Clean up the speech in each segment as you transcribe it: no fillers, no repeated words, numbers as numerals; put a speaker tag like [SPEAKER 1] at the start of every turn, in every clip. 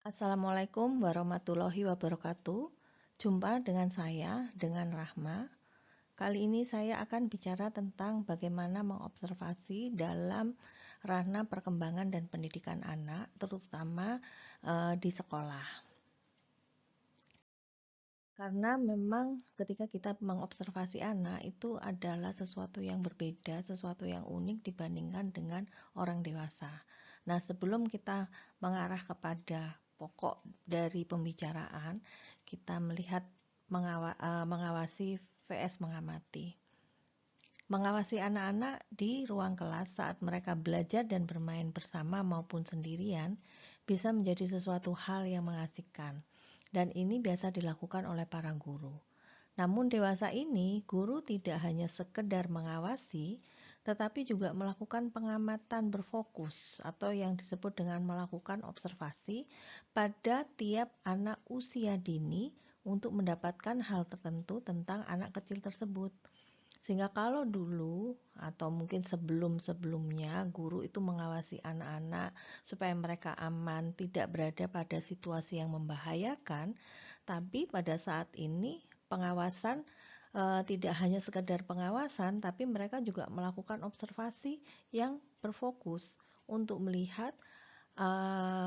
[SPEAKER 1] Assalamualaikum warahmatullahi wabarakatuh. Jumpa dengan saya, dengan Rahma. Kali ini saya akan bicara tentang bagaimana mengobservasi dalam ranah perkembangan dan pendidikan anak, terutama di sekolah. Karena memang ketika kita mengobservasi anak itu adalah sesuatu yang berbeda, sesuatu yang unik dibandingkan dengan orang dewasa. Nah, sebelum kita mengarah kepada pokok dari pembicaraan, kita melihat mengawasi vs mengamati. Mengawasi anak-anak di ruang kelas saat mereka belajar dan bermain bersama maupun sendirian bisa menjadi sesuatu hal yang mengasihkan, dan ini biasa dilakukan oleh para guru. Namun dewasa ini, guru tidak hanya sekedar mengawasi, tetapi juga melakukan pengamatan berfokus atau yang disebut dengan melakukan observasi pada tiap anak usia dini untuk mendapatkan hal tertentu tentang anak kecil tersebut. Sehingga kalau dulu atau mungkin sebelum-sebelumnya guru itu mengawasi anak-anak supaya mereka aman, tidak berada pada situasi yang membahayakan, tapi pada saat ini pengawasan tidak hanya sekedar pengawasan, tapi mereka juga melakukan observasi yang berfokus untuk melihat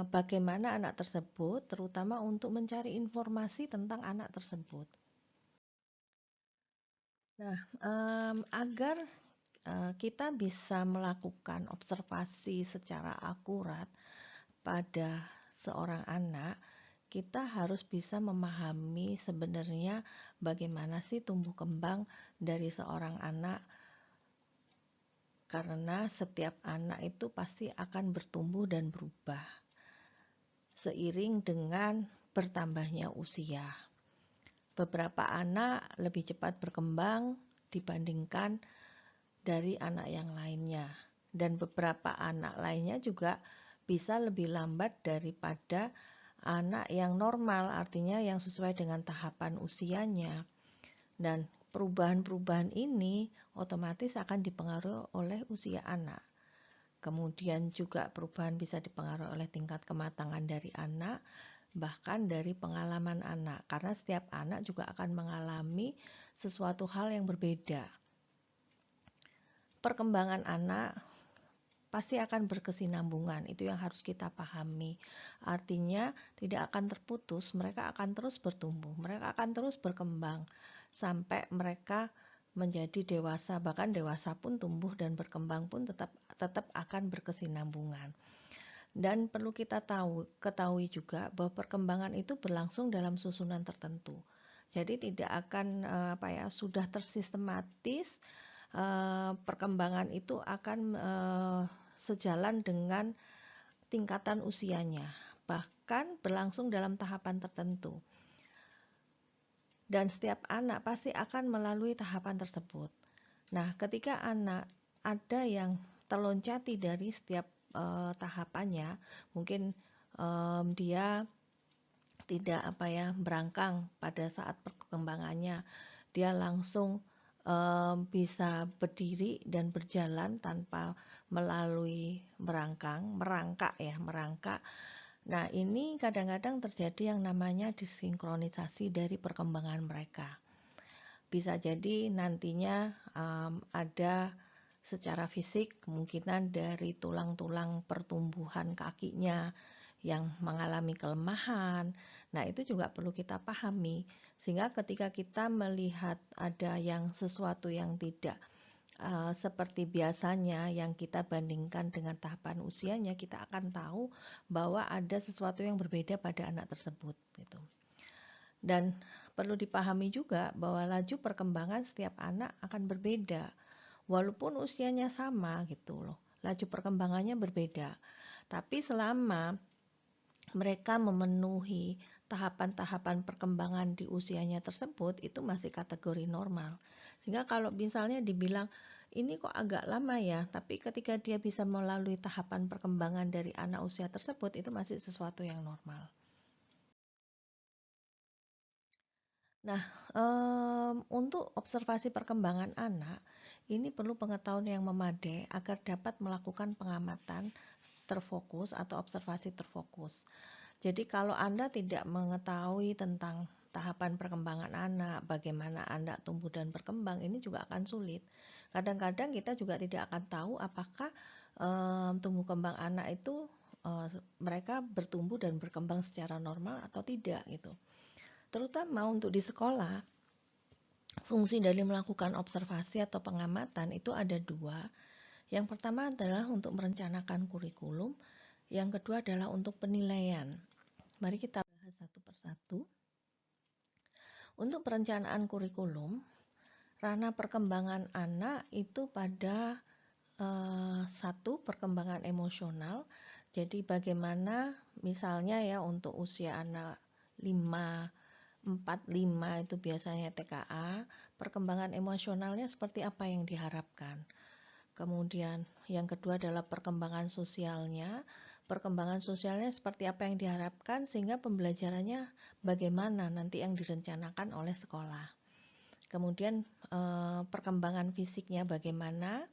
[SPEAKER 1] bagaimana anak tersebut, terutama untuk mencari informasi tentang anak tersebut. Nah, agar kita bisa melakukan observasi secara akurat pada seorang anak, kita harus bisa memahami sebenarnya bagaimana sih tumbuh kembang dari seorang anak, karena setiap anak itu pasti akan bertumbuh dan berubah seiring dengan bertambahnya usia. Beberapa anak lebih cepat berkembang dibandingkan dari anak yang lainnya, dan beberapa anak lainnya juga bisa lebih lambat daripada anak yang normal, artinya yang sesuai dengan tahapan usianya. Dan perubahan-perubahan ini otomatis akan dipengaruhi oleh usia anak. Kemudian juga perubahan bisa dipengaruhi oleh tingkat kematangan dari anak, bahkan dari pengalaman anak, karena setiap anak juga akan mengalami sesuatu hal yang berbeda. Perkembangan anak pasti akan berkesinambungan, itu yang harus kita pahami. Artinya tidak akan terputus, mereka akan terus bertumbuh, mereka akan terus berkembang sampai mereka menjadi dewasa. Bahkan dewasa pun tumbuh dan berkembang pun tetap akan berkesinambungan. Dan perlu kita ketahui juga bahwa perkembangan itu berlangsung dalam susunan tertentu. Jadi tidak akan sudah tersistematis. Perkembangan itu akan sejalan dengan tingkatan usianya, bahkan berlangsung dalam tahapan tertentu. Dan setiap anak pasti akan melalui tahapan tersebut. Nah, ketika anak ada yang terloncati dari setiap tahapannya, mungkin dia tidak berangkang pada saat perkembangannya, dia langsung bisa berdiri dan berjalan tanpa melalui merangkak. Nah, ini kadang-kadang terjadi yang namanya disinkronisasi dari perkembangan mereka. Bisa jadi nantinya ada secara fisik kemungkinan dari tulang-tulang pertumbuhan kakinya yang mengalami kelemahan. Nah, itu juga perlu kita pahami, sehingga ketika kita melihat ada yang sesuatu yang tidak seperti biasanya yang kita bandingkan dengan tahapan usianya, kita akan tahu bahwa ada sesuatu yang berbeda pada anak tersebut gitu. Dan perlu dipahami juga bahwa laju perkembangan setiap anak akan berbeda. Walaupun usianya sama gitu loh, laju perkembangannya berbeda. Tapi selama mereka memenuhi tahapan-tahapan perkembangan di usianya tersebut, itu masih kategori normal. Sehingga kalau misalnya dibilang ini kok agak lama ya, tapi ketika dia bisa melalui tahapan perkembangan dari anak usia tersebut, itu masih sesuatu yang normal. Nah, untuk observasi perkembangan anak, ini perlu pengetahuan yang memadai agar dapat melakukan pengamatan terfokus atau observasi terfokus. Jadi kalau Anda tidak mengetahui tentang tahapan perkembangan anak, bagaimana anak tumbuh dan berkembang, ini juga akan sulit. Kadang-kadang kita juga tidak akan tahu apakah tumbuh kembang anak itu mereka bertumbuh dan berkembang secara normal atau tidak gitu. Terutama untuk di sekolah, fungsi dari melakukan observasi atau pengamatan itu ada dua. Yang pertama adalah untuk merencanakan kurikulum, yang kedua adalah untuk penilaian. Mari kita bahas satu persatu. Untuk perencanaan kurikulum, ranah perkembangan anak itu pada satu, perkembangan emosional. Jadi bagaimana misalnya ya untuk usia anak 5, 4, 5 itu biasanya TKA, perkembangan emosionalnya seperti apa yang diharapkan. Kemudian yang kedua adalah perkembangan sosialnya. Perkembangan sosialnya seperti apa yang diharapkan sehingga pembelajarannya bagaimana nanti yang direncanakan oleh sekolah. Kemudian perkembangan fisiknya bagaimana,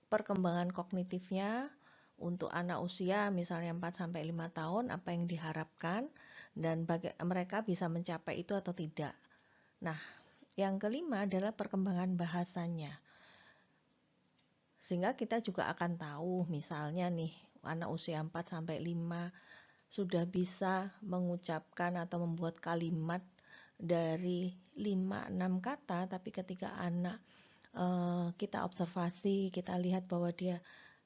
[SPEAKER 1] perkembangan kognitifnya untuk anak usia misalnya 4-5 tahun apa yang diharapkan dan mereka bisa mencapai itu atau tidak. Nah, yang kelima adalah perkembangan bahasanya. Sehingga kita juga akan tahu misalnya nih anak usia 4-5 sudah bisa mengucapkan atau membuat kalimat dari 5-6 kata, tapi ketika anak kita observasi, kita lihat bahwa dia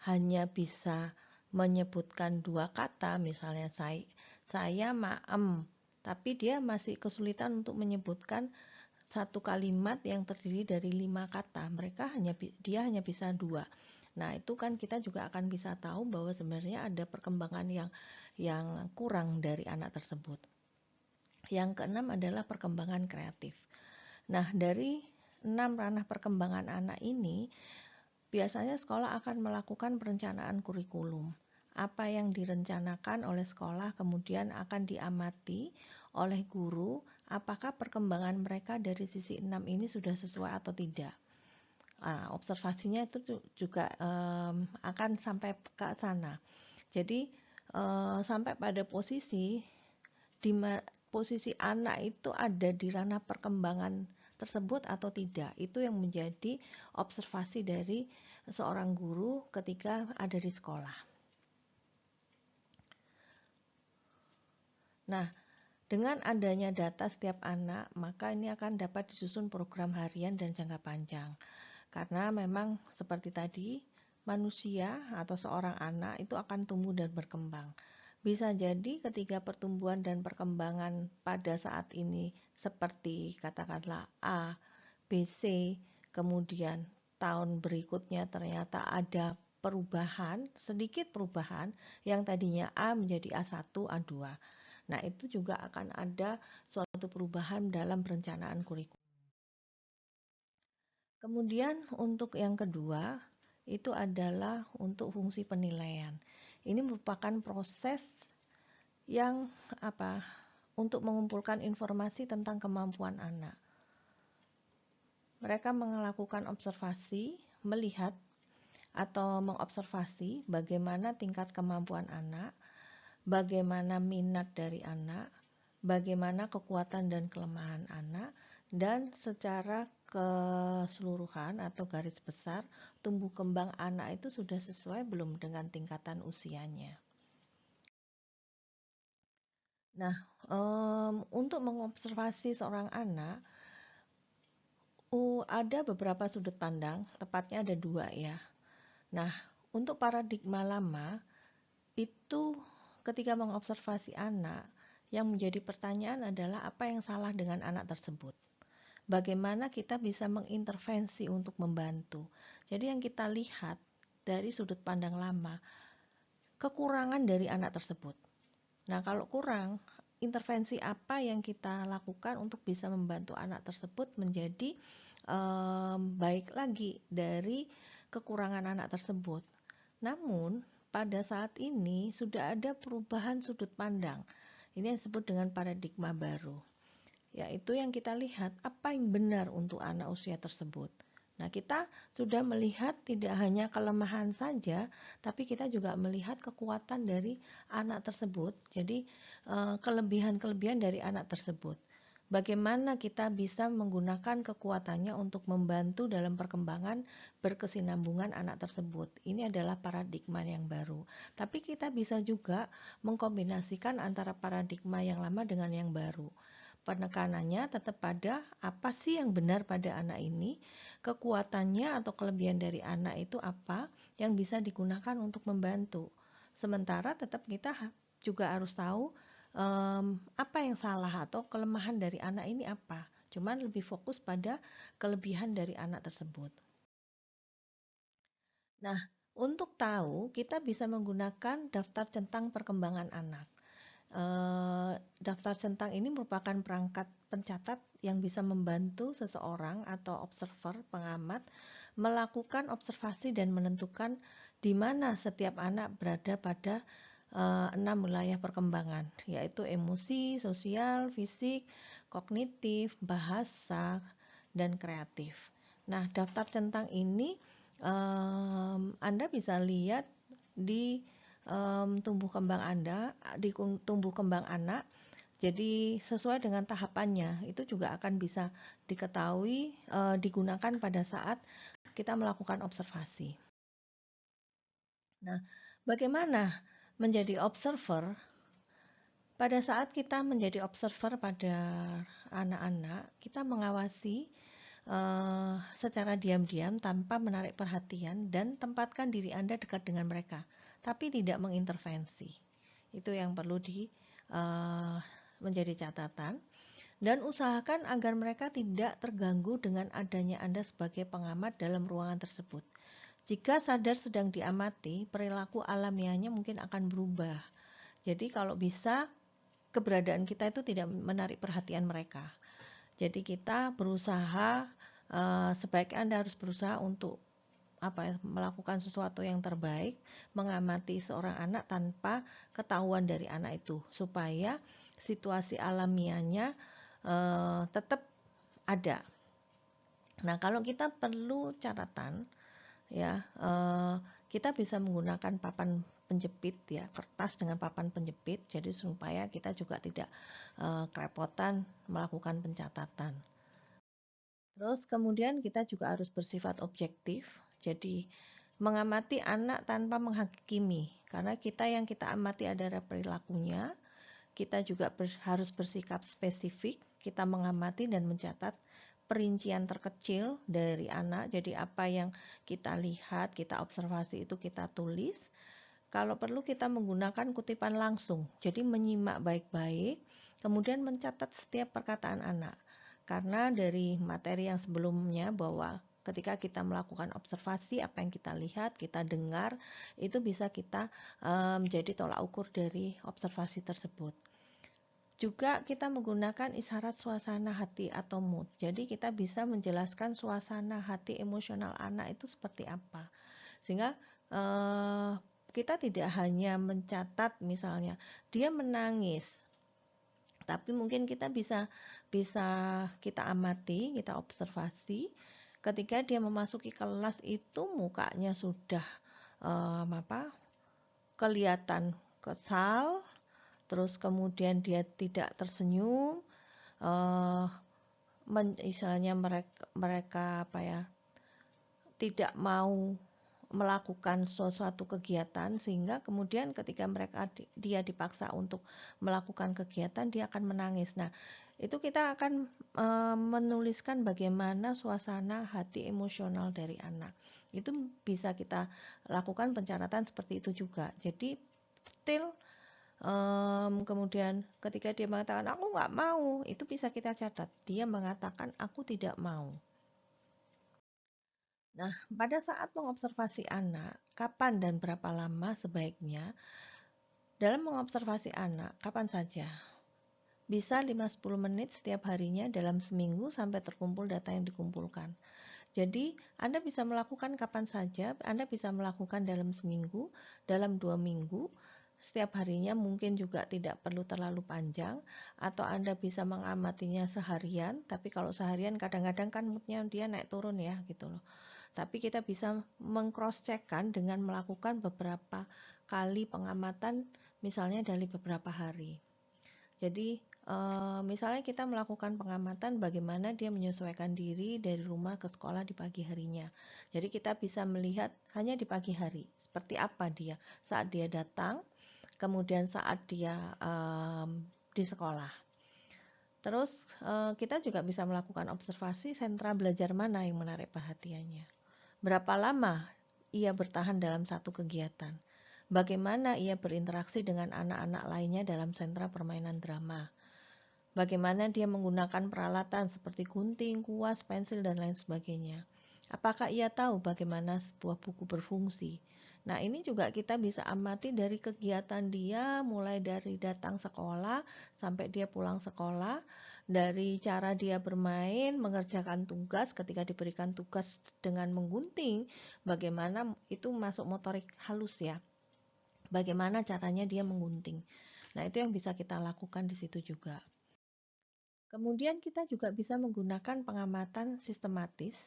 [SPEAKER 1] hanya bisa menyebutkan 2 kata, misalnya saya maem, tapi dia masih kesulitan untuk menyebutkan satu kalimat yang terdiri dari 5 kata, dia hanya bisa 2. Nah, itu kan kita juga akan bisa tahu bahwa sebenarnya ada perkembangan yang kurang dari anak tersebut. Yang keenam adalah perkembangan kreatif. Nah, dari 6 ranah perkembangan anak ini, biasanya sekolah akan melakukan perencanaan kurikulum. Apa yang direncanakan oleh sekolah kemudian akan diamati oleh guru, apakah perkembangan mereka dari sisi 6 ini sudah sesuai atau tidak. Nah, observasinya itu juga akan sampai ke sana. Jadi sampai pada posisi posisi anak itu ada di ranah perkembangan tersebut atau tidak, itu yang menjadi observasi dari seorang guru ketika ada di sekolah. Nah, dengan adanya data setiap anak, maka ini akan dapat disusun program harian dan jangka panjang. Karena memang seperti tadi, manusia atau seorang anak itu akan tumbuh dan berkembang. Bisa jadi ketika pertumbuhan dan perkembangan pada saat ini seperti katakanlah A, B, C, kemudian tahun berikutnya ternyata ada perubahan, sedikit perubahan yang tadinya A menjadi A1, A2. Nah, itu juga akan ada suatu perubahan dalam perencanaan kurikulum. Kemudian untuk yang kedua, itu adalah untuk fungsi penilaian. Ini merupakan proses yang untuk mengumpulkan informasi tentang kemampuan anak. Mereka melakukan observasi, melihat atau mengobservasi bagaimana tingkat kemampuan anak, bagaimana minat dari anak, bagaimana kekuatan dan kelemahan anak, dan secara keseluruhan atau garis besar tumbuh kembang anak itu sudah sesuai belum dengan tingkatan usianya. Nah, untuk mengobservasi seorang anak ada beberapa sudut pandang, tepatnya ada 2 ya. Nah, untuk paradigma lama itu ketika mengobservasi anak, yang menjadi pertanyaan adalah apa yang salah dengan anak tersebut. Bagaimana kita bisa mengintervensi untuk membantu. Jadi yang kita lihat dari sudut pandang lama, kekurangan dari anak tersebut. Nah, kalau kurang, intervensi apa yang kita lakukan untuk bisa membantu anak tersebut menjadi baik lagi dari kekurangan anak tersebut. Namun, pada saat ini sudah ada perubahan sudut pandang. Ini yang disebut dengan paradigma baru. Yaitu yang kita lihat apa yang benar untuk anak usia tersebut. Nah, kita sudah melihat tidak hanya kelemahan saja, tapi kita juga melihat kekuatan dari anak tersebut. Jadi, kelebihan-kelebihan dari anak tersebut. Bagaimana kita bisa menggunakan kekuatannya untuk membantu dalam perkembangan berkesinambungan anak tersebut. Ini adalah paradigma yang baru. Tapi kita bisa juga mengkombinasikan antara paradigma yang lama dengan yang baru. Penekanannya tetap pada apa sih yang benar pada anak ini, kekuatannya atau kelebihan dari anak itu apa yang bisa digunakan untuk membantu. Sementara tetap kita juga harus tahu apa yang salah atau kelemahan dari anak ini apa. Cuman lebih fokus pada kelebihan dari anak tersebut. Nah, untuk tahu kita bisa menggunakan daftar centang perkembangan anak. Daftar centang ini merupakan perangkat pencatat yang bisa membantu seseorang atau observer, pengamat, melakukan observasi dan menentukan di mana setiap anak berada pada 6 wilayah perkembangan, yaitu emosi, sosial, fisik, kognitif, bahasa, dan kreatif. Nah, daftar centang ini Anda bisa lihat di tumbuh kembang Anda, di tumbuh kembang anak. Jadi sesuai dengan tahapannya itu juga akan bisa diketahui digunakan pada saat kita melakukan observasi. Nah, bagaimana menjadi observer? Pada saat kita menjadi observer pada anak-anak, kita mengawasi secara diam-diam tanpa menarik perhatian dan tempatkan diri Anda dekat dengan mereka, tapi tidak mengintervensi. Itu yang perlu menjadi catatan. Dan usahakan agar mereka tidak terganggu dengan adanya Anda sebagai pengamat dalam ruangan tersebut. Jika sadar sedang diamati, perilaku alamiahnya mungkin akan berubah. Jadi kalau bisa, keberadaan kita itu tidak menarik perhatian mereka. Jadi kita berusaha, sebaiknya Anda harus berusaha untuk melakukan sesuatu yang terbaik, mengamati seorang anak tanpa ketahuan dari anak itu, supaya situasi alamiahnya tetap ada. Nah, kalau kita perlu catatan, ya kita bisa menggunakan papan penjepit, ya, kertas dengan papan penjepit, jadi supaya kita juga tidak kerepotan melakukan pencatatan. Terus kemudian kita juga harus bersifat objektif, jadi mengamati anak tanpa menghakimi, karena yang kita amati adalah perilakunya. Kita juga harus bersikap spesifik, kita mengamati dan mencatat perincian terkecil dari anak. Jadi apa yang kita lihat, kita observasi itu kita tulis. Kalau perlu kita menggunakan kutipan langsung, jadi menyimak baik-baik, kemudian mencatat setiap perkataan anak. Karena dari materi yang sebelumnya bahwa ketika kita melakukan observasi, apa yang kita lihat, kita dengar, itu bisa kita menjadi tolak ukur dari observasi tersebut. Juga kita menggunakan isyarat suasana hati atau mood. Jadi kita bisa menjelaskan suasana hati emosional anak itu seperti apa. Sehingga kita tidak hanya mencatat misalnya dia menangis, tapi mungkin kita bisa kita amati, kita observasi ketika dia memasuki kelas itu mukanya sudah kelihatan kesal, terus kemudian dia tidak tersenyum, misalnya mereka tidak mau melakukan suatu kegiatan, sehingga kemudian ketika dia dipaksa untuk melakukan kegiatan dia akan menangis. Nah, itu kita akan menuliskan bagaimana suasana hati emosional dari anak. Itu bisa kita lakukan pencatatan seperti itu juga. Jadi detail. Kemudian ketika dia mengatakan aku nggak mau, itu bisa kita catat. Dia mengatakan aku tidak mau. Nah, pada saat mengobservasi anak, kapan dan berapa lama sebaiknya? Dalam mengobservasi anak, kapan saja? Bisa 5-10 menit setiap harinya dalam seminggu sampai terkumpul data yang dikumpulkan. Jadi, Anda bisa melakukan kapan saja, Anda bisa melakukan dalam seminggu, dalam 2 minggu, setiap harinya mungkin juga tidak perlu terlalu panjang, atau Anda bisa mengamatinya seharian, tapi kalau seharian kadang-kadang kan moodnya dia naik turun ya gitu loh. Tapi kita bisa meng-cross-check-kan dengan melakukan beberapa kali pengamatan, misalnya dari beberapa hari. Jadi misalnya kita melakukan pengamatan bagaimana dia menyesuaikan diri dari rumah ke sekolah di pagi harinya. Jadi kita bisa melihat hanya di pagi hari, seperti apa dia saat dia datang, kemudian saat dia di sekolah. Terus kita juga bisa melakukan observasi sentra belajar mana yang menarik perhatiannya. Berapa lama ia bertahan dalam satu kegiatan? Bagaimana ia berinteraksi dengan anak-anak lainnya dalam sentra permainan drama? Bagaimana dia menggunakan peralatan seperti gunting, kuas, pensil, dan lain sebagainya? Apakah ia tahu bagaimana sebuah buku berfungsi? Nah, ini juga kita bisa amati dari kegiatan dia, mulai dari datang sekolah sampai dia pulang sekolah, dari cara dia bermain, mengerjakan tugas, ketika diberikan tugas dengan menggunting, bagaimana itu masuk motorik halus ya. Bagaimana caranya dia menggunting. Nah, itu yang bisa kita lakukan di situ juga. Kemudian kita juga bisa menggunakan pengamatan sistematis.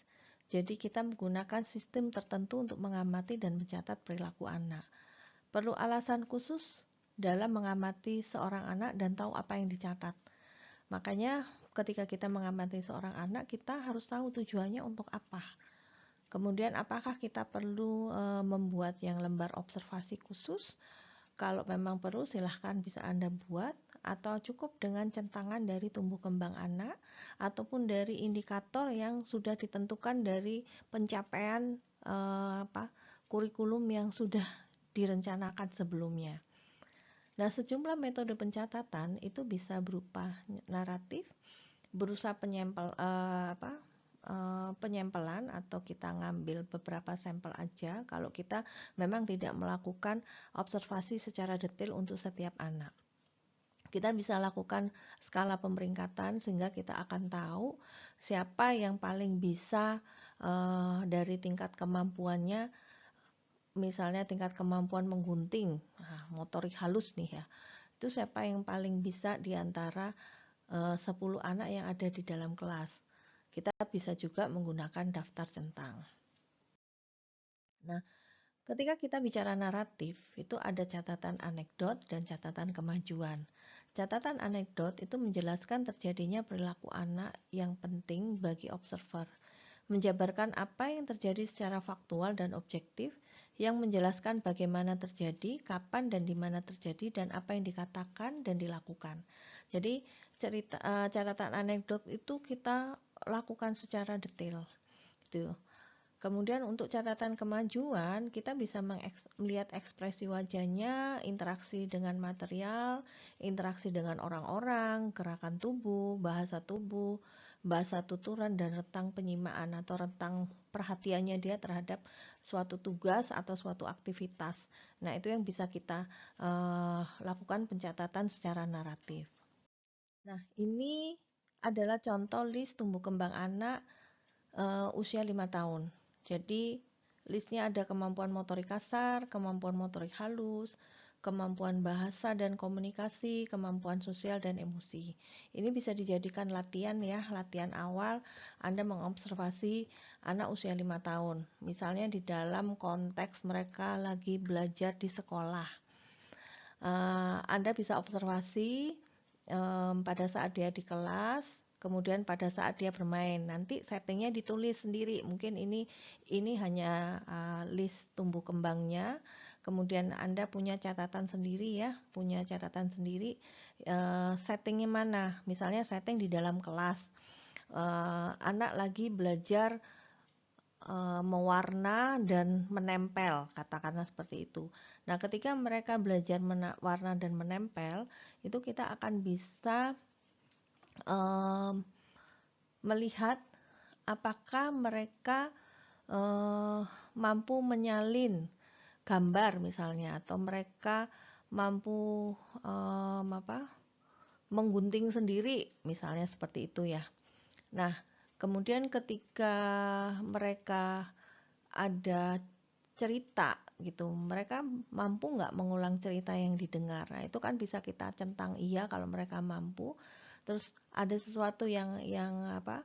[SPEAKER 1] Jadi kita menggunakan sistem tertentu untuk mengamati dan mencatat perilaku anak. Perlu alasan khusus dalam mengamati seorang anak dan tahu apa yang dicatat. Makanya ketika kita mengamati seorang anak, kita harus tahu tujuannya untuk apa. Kemudian apakah kita perlu membuat yang lembar observasi khusus? Kalau memang perlu silahkan bisa Anda buat, atau cukup dengan centangan dari tumbuh kembang anak ataupun dari indikator yang sudah ditentukan dari pencapaian kurikulum yang sudah direncanakan sebelumnya. Nah, sejumlah metode pencatatan itu bisa berupa naratif, berusaha penyempelan, atau kita ngambil beberapa sampel aja kalau kita memang tidak melakukan observasi secara detail untuk setiap anak. Kita bisa lakukan skala pemeringkatan sehingga kita akan tahu siapa yang paling bisa dari tingkat kemampuannya, misalnya tingkat kemampuan menggunting, motorik halus nih ya, itu siapa yang paling bisa di antara 10 anak yang ada di dalam kelas. Kita bisa juga menggunakan daftar centang. Nah, ketika kita bicara naratif, itu ada catatan anekdot dan catatan kemajuan. Catatan anekdot itu menjelaskan terjadinya perilaku anak yang penting bagi observer, menjabarkan apa yang terjadi secara faktual dan objektif, yang menjelaskan bagaimana terjadi, kapan dan di mana terjadi, dan apa yang dikatakan dan dilakukan. Jadi catatan anekdot itu kita lakukan secara detail, gitu. Kemudian untuk catatan kemajuan, kita bisa melihat ekspresi wajahnya, interaksi dengan material, interaksi dengan orang-orang, gerakan tubuh, bahasa tuturan, dan rentang penyimaan atau rentang perhatiannya dia terhadap suatu tugas atau suatu aktivitas. Nah, itu yang bisa kita lakukan pencatatan secara naratif. Nah, ini adalah contoh list tumbuh kembang anak usia 5 tahun. Jadi listnya ada kemampuan motorik kasar, kemampuan motorik halus, kemampuan bahasa dan komunikasi, kemampuan sosial dan emosi. Ini bisa dijadikan latihan ya, latihan awal Anda mengobservasi anak usia 5 tahun. Misalnya di dalam konteks mereka lagi belajar di sekolah. Anda bisa observasi pada saat dia di kelas, kemudian pada saat dia bermain. Nanti settingnya ditulis sendiri. Mungkin ini hanya list tumbuh kembangnya. Kemudian Anda punya catatan sendiri ya, settingnya mana. Misalnya setting di dalam kelas. Anak lagi belajar mewarna dan menempel, katakanlah seperti itu. Nah, ketika mereka belajar mewarna dan menempel, itu kita akan bisa melihat apakah mereka mampu menyalin gambar misalnya, atau mereka mampu menggunting sendiri misalnya, seperti itu ya. Nah, kemudian ketika mereka ada cerita gitu. Mereka mampu nggak mengulang cerita yang didengar? Nah, itu kan bisa kita centang iya kalau mereka mampu. Terus ada sesuatu yang apa?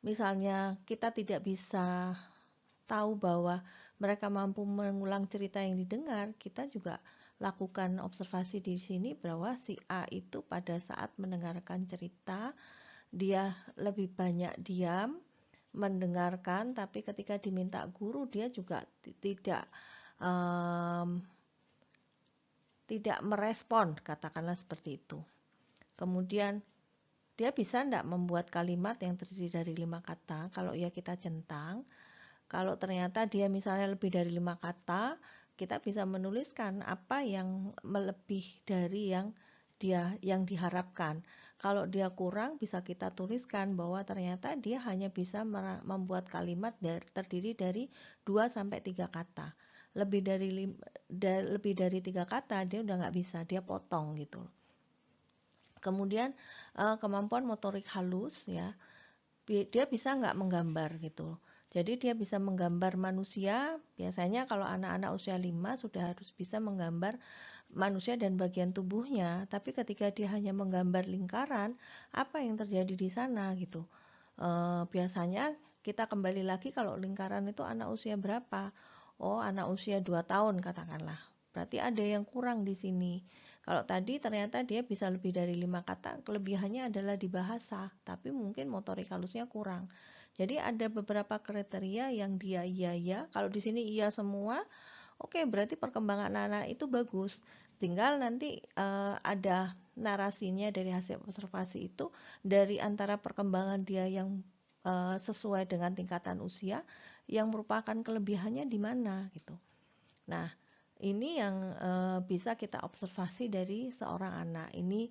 [SPEAKER 1] Misalnya kita tidak bisa tahu bahwa mereka mampu mengulang cerita yang didengar, kita juga lakukan observasi di sini bahwa si A itu pada saat mendengarkan cerita, dia lebih banyak diam, mendengarkan, tapi ketika diminta guru dia juga um, tidak merespon, katakanlah seperti itu. Kemudian dia bisa tidak membuat kalimat yang terdiri dari 5 kata, kalau ya kita centang. Kalau ternyata dia misalnya lebih dari 5 kata, kita bisa menuliskan apa yang melebih dari yang diharapkan. Kalau dia kurang, bisa kita tuliskan bahwa ternyata dia hanya bisa membuat kalimat terdiri dari 2 sampai 3 kata. Lebih dari 3 kata dia udah nggak bisa, dia potong gitu. Kemudian kemampuan motorik halus ya, dia bisa nggak menggambar gitu. Jadi dia bisa menggambar manusia, biasanya kalau anak-anak usia 5 sudah harus bisa menggambar manusia dan bagian tubuhnya, tapi ketika dia hanya menggambar lingkaran, apa yang terjadi di sana gitu. Biasanya kita kembali lagi kalau lingkaran itu anak usia berapa? Oh, anak usia 2 tahun katakanlah. Berarti ada yang kurang di sini. Kalau tadi ternyata dia bisa lebih dari 5 kata, kelebihannya adalah di bahasa, tapi mungkin motorik halusnya kurang. Jadi ada beberapa kriteria yang dia iya, kalau di sini iya semua, oke, berarti perkembangan anak itu bagus. Tinggal nanti ada narasinya dari hasil observasi itu, dari antara perkembangan dia yang sesuai dengan tingkatan usia, yang merupakan kelebihannya di mana gitu. Nah, ini yang bisa kita observasi dari seorang anak. Ini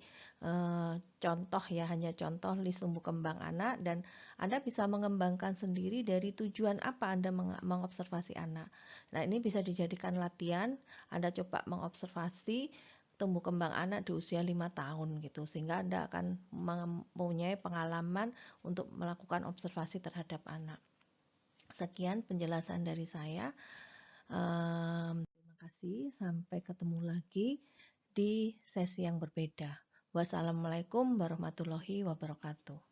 [SPEAKER 1] contoh ya, hanya contoh list tumbuh kembang anak, dan Anda bisa mengembangkan sendiri dari tujuan apa Anda mengobservasi anak. Nah, ini bisa dijadikan latihan. Anda coba mengobservasi tumbuh kembang anak di usia 5 tahun gitu, sehingga Anda akan mempunyai pengalaman untuk melakukan observasi terhadap anak. Sekian penjelasan dari saya. Terima kasih, sampai ketemu lagi di sesi yang berbeda. Wassalamualaikum warahmatullahi wabarakatuh.